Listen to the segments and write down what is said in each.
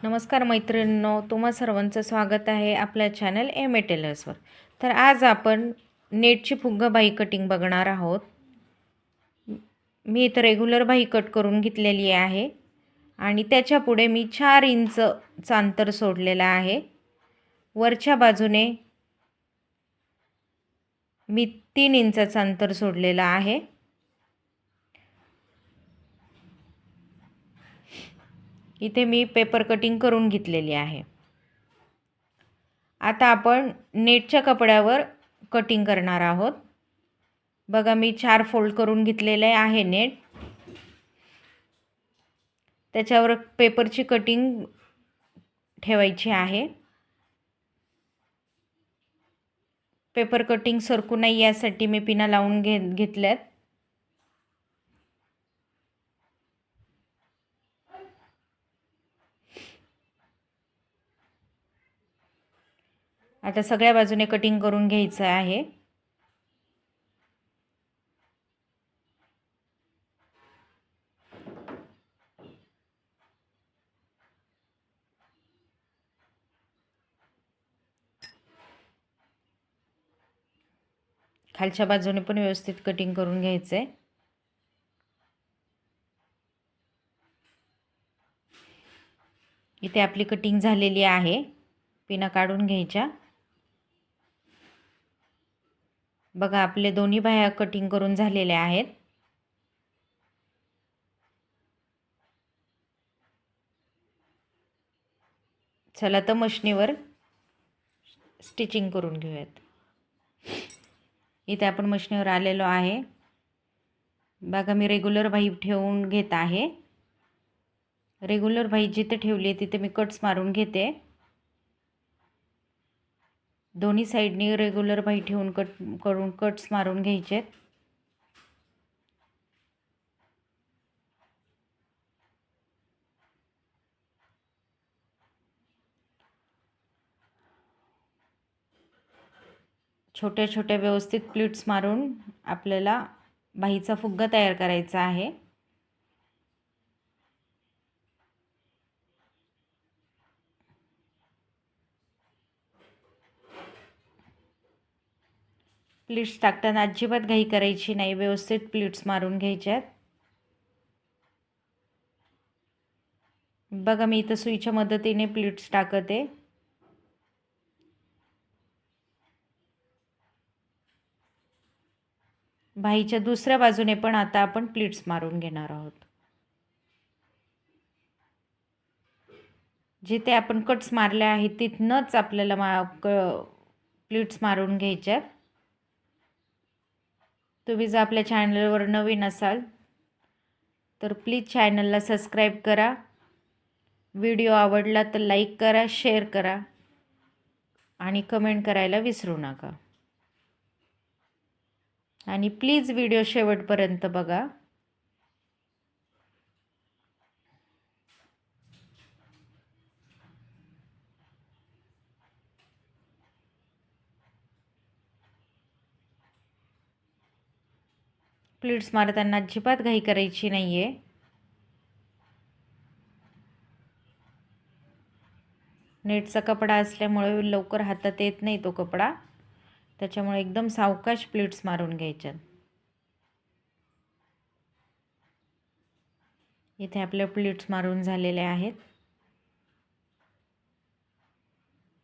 नमस्कार मैत्रिणींनो, तुम्हा सर्वांचं स्वागत आहे आपल्या चॅनल एम ए टेलर्सवर. तर आज आपण नेटची फुग्गाबाई कटिंग बघणार आहोत. मी इथं रेग्युलर बाही कट करून घेतलेली आहे आणि त्याच्या पुढे मी 4 इंचचं अंतर सोडलेलं आहे. वरच्या बाजूने मी 3 इंचाचं अंतर सोडलेलं आहे. इथे मी पेपर कटिंग करून घेतलेली आहे. आता आपण नेटच्या कपड्यावर कटिंग करणार आहोत. बघा, मी 4 फोल्ड करून घेतलेले आहे नेट. त्याच्यावर पेपरची कटिंग ठेवायची आहे. पेपर कटिंग सरकू नये यासाठी मी पिना लावून घेतल्यात. आता सगळ्या बाजूने कटिंग करून घ्यायचं आहे. खालच्या बाजूने पण व्यवस्थित कटिंग करून घ्यायचं आहे. इथे आपली कटिंग झालेली आहे. पिना काढून घ्यायच्या. बघा, आपले दोन्ही बाह्या कटिंग करून झालेल्या आहेत. चला तर मशीनीवर स्टिचिंग करून घेऊयात. इथे आपण मशीनीवर आलेलो आहे. बघा, मी रेग्युलर बाही ठेवून घेत आहे. रेग्युलर बाही जिथे ठेवली आहे तिथे मी कट्स मारून घेते. दोन्ही साईडनी रेग्युलर बाही ठेवून कट्स मारून घ्यायचे. छोट्या छोट्या व्यवस्थित प्लीट्स मारून आपल्याला बाहीचा फुग्गा तयार करायचा आहे. प्लीट्स टाकताना अजिबात घाई करायची नाही. व्यवस्थित प्लीट्स मारून घ्यायच्यात. बघा, मी इथं सुईच्या मदतीने प्लीट्स टाकते. बाहीच्या दुसऱ्या बाजूने पण आता आपण प्लीट्स मारून घेणार आहोत. जिथे आपण कट्स मारले आहेत तिथनंच आपल्याला प्लीट्स मारून घ्यायच्यात. तुम्ही जर आपल्या चॅनलवर नवीन असाल तर प्लीज चॅनलला सबस्क्राईब करा. व्हिडिओ आवडला तर लाईक करा, शेअर करा आणि कमेंट करायला विसरू नका. आणि प्लीज व्हिडिओ शेवटपर्यंत बघा. प्लीट्स मारताना अजिबात घाई करायची नाही आहे. नेटचा कपडा असल्यामुळे लवकर हातात येत नाही तो कपडा. त्याच्यामुळे एकदम सावकाश प्लीट्स मारून घ्यायच्यात. इथे आपले प्लीट्स मारून झालेले आहेत.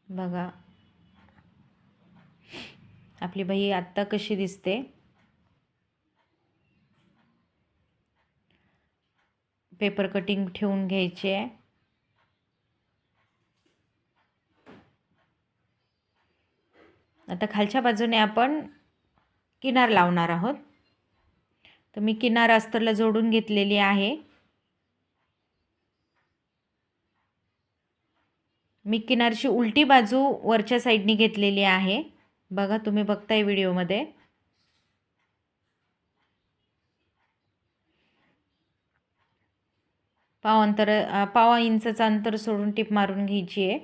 बघा, आपली बाही आत्ता कशी दिसते. पेपर कटिंग ठेवून घ्यायची आहे. आता खालच्या बाजूने आपण किनार लावणार आहोत. तर मी किनार अस्तरला जोडून घेतलेली आहे. मी किनारची उलटी बाजू वरच्या साईडनी घेतलेली आहे. बघा, तुम्ही बघताय व्हिडिओमध्ये. पाव इंचाचं अंतर सोडून टिप मारून घ्यायची आहे.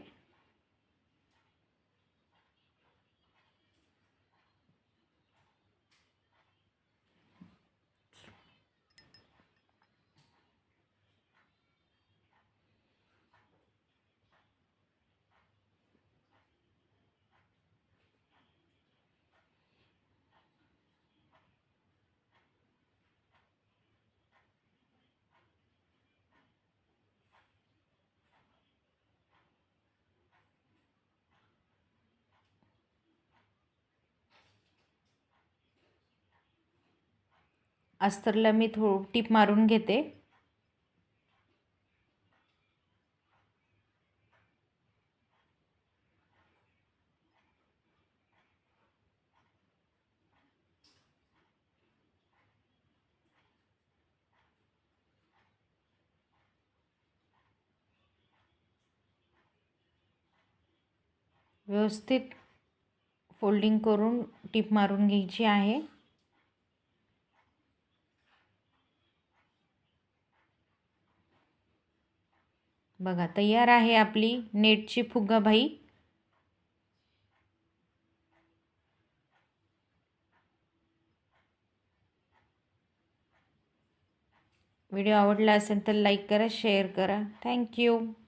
अस्तरला मी टीप मारून घेते. व्यवस्थित फोल्डिंग करून टीप मारून घ्यायची आहे. बघा, तयार आहे आपली नेटची फुगाबाई. व्हिडिओ आवडला असेल तर लाईक करा, शेअर करा. थँक्यू.